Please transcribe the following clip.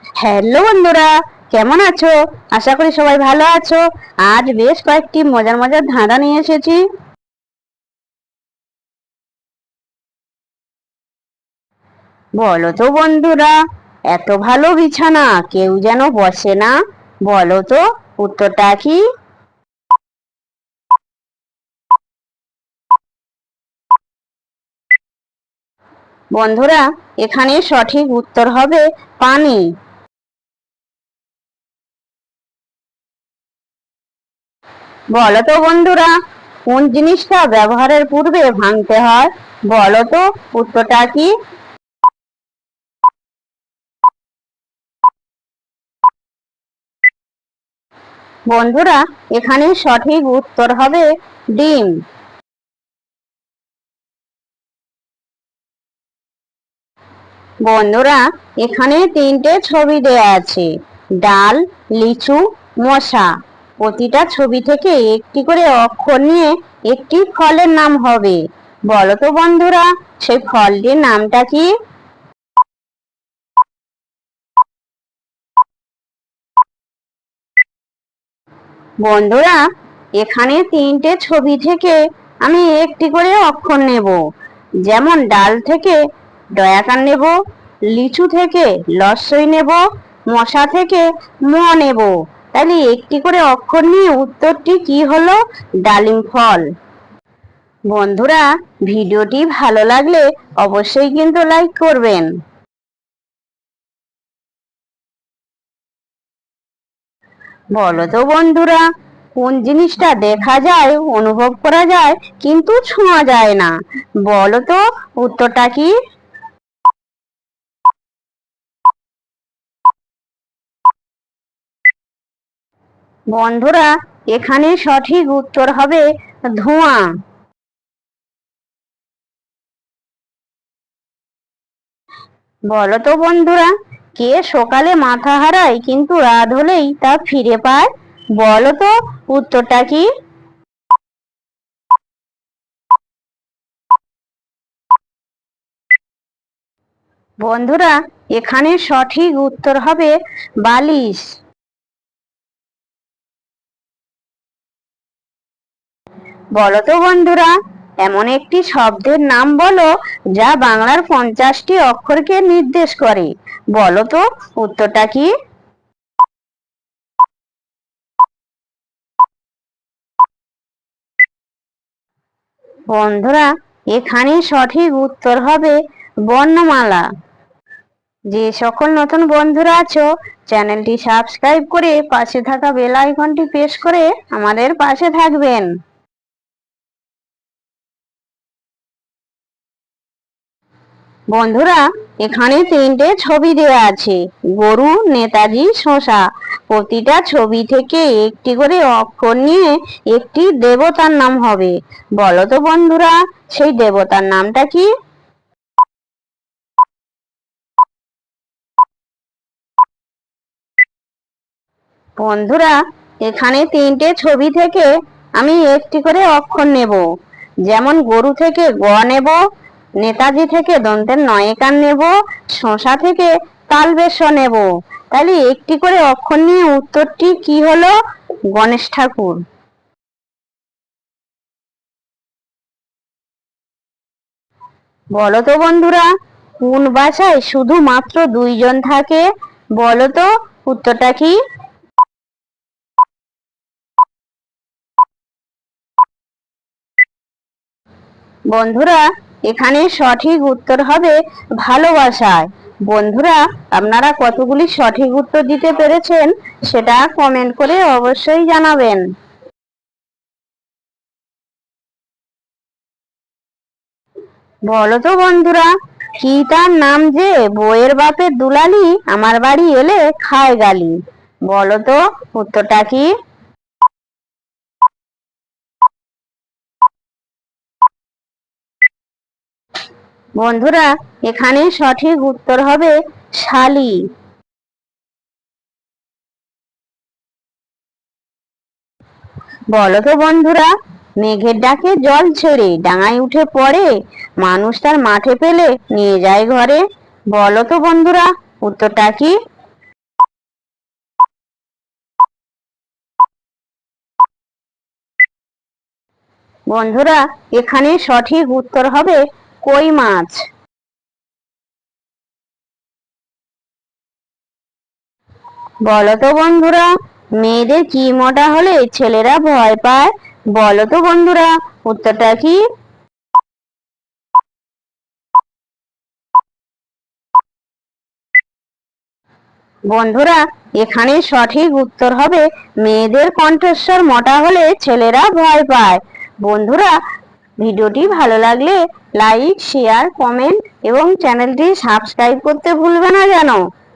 Hello বন্ধুরা, কেমন আছো? আশা করি সবাই ভালো আছো। আজ বেশ কয়েকটি মজার মজার ধাঁধা নিয়ে এসেছি। বলো তো বন্ধুরা, এত ভালো বিছানা কেউ যেন বসে না, বলো তো উত্তরটা কি? বন্ধুরা, এখানে সঠিক উত্তর হবে পানি। বলো তো বন্ধুরা, কোন জিনিসটা ব্যবহারের পূর্বে ভাঙতে হয়, বলো তো উত্তরটা কি? বন্ধুরা, এখানে সঠিক উত্তর হবে ডিম। বন্ধুরা, এখানে তিনটে ছবি দেয়া আছে, ডাল, লিচু, মশা। প্রতিটা ছবি থেকে একটি করে অক্ষর নিয়ে একটি ফলের নাম হবে। বলো তো বন্ধুরা, সেই ফলটির নামটা কি? বন্ধুরা, এখানে তিনটে ছবি থেকে আমি একটি করে অক্ষর নেব। যেমন ডাল থেকে ডয়াকার নেব, লিচু থেকে লস্যই নেব, মশা থেকে ম নেব। তাহলে একটি করে অক্ষর নিয়ে উত্তরটি কি হলো? ডালিম ফল। বন্ধুরা, ভিডিওটি ভালো লাগলে অবশ্যই কিন্তু লাইক করবেন। বলো তো বন্ধুরা, কোন জিনিসটা দেখা যায়, অনুভব করা যায়, কিন্তু ছোঁয়া যায় না, বলো তো উত্তরটা কি? বন্ধুরা, এখানে সঠিক উত্তর হবে ধোঁয়া। বলো তো বন্ধুরা, কে সকালে মাথা হারায় কিন্তু রাত হলেই তা ফিরে পায়, বলো তো উত্তরটা কি? বন্ধুরা, এখানে সঠিক উত্তর হবে বালিশ। বলো তো বন্ধুরা, এমন একটি শব্দের নাম বলো যা বাংলার 50টি অক্ষরকে নির্দেশ করে, বলো তো উত্তরটা কি? বন্ধুরা, এখানে সঠিক উত্তর হবে বর্ণমালা। যে সকল নতুন বন্ধুরা আছো, চ্যানেলটি সাবস্ক্রাইব করে পাশে থাকা বেল আইকনটি প্রেস করে আমাদের পাশে থাকবেন। বন্ধুরা, এখানে তিনটে ছবি দেওয়া আছে, গরু, নেতাজি, শসা। প্রতিটা ছবি থেকে একটি করে অক্ষর নিয়ে একটি দেবতার নাম হবে। বলো তো বন্ধুরা, সেই দেবতার নামটা কি? বন্ধুরা, এখানে তিনটে ছবি থেকে আমি একটি করে অক্ষর নেব। যেমন গরু থেকে গ নেব, নেতাজি থেকে দন্তের নয়কার নেব, শসা থেকে তালবেশ নেব। তাহলে একটি করে অক্ষর নিয়ে উত্তরটি কি হলো? গণেশ ঠাকুর। বলো তো বন্ধুরা, কোন বাসায় শুধুমাত্র দুইজন থাকে, বলো তো উত্তরটা কি? বন্ধুরা, এখানে সঠিক উত্তর হবে ভালোবাসায়। বন্ধুরা, আপনারা কতগুলি সঠিক উত্তর দিতে পেরেছেন সেটা কমেন্ট করে অবশ্যই জানাবেন। বলো তো বন্ধুরা, কি তার নাম যে বইয়ের বাপের দুলালি, আমার বাড়ি এলে খায় গালি, বলো তো উত্তরটা কি? বন্ধুরা, এখানে সঠিক উত্তর হবে শালি। বলো তো বন্ধুরা, মেঘের ডাকে জল ছেড়ে ডাঙায় উঠে পড়ে, মানুষ তার মাঠে পেলে নিয়ে যায় ঘরে, বলো তো বন্ধুরা উত্তরটা কি? বন্ধুরা, এখানে সঠিক উত্তর হবে কই মাছ। বলো তো বন্ধুরা, মেয়েদের কি মোটা হলে ছেলেরা ভয় পায়? বলো তো বন্ধুরা, উত্তরটা কি? বন্ধুরা, এখানে সঠিক উত্তর হবে মেয়েদের কণ্ঠস্বর মোটা হলে ছেলেরা ভয় পায়। বন্ধুরা, ভিডিওটি ভালো লাগলে লাইক, শেয়ার, কমেন্ট এবং চ্যানেলটি সাবস্ক্রাইব করতে ভুলবে না যেন।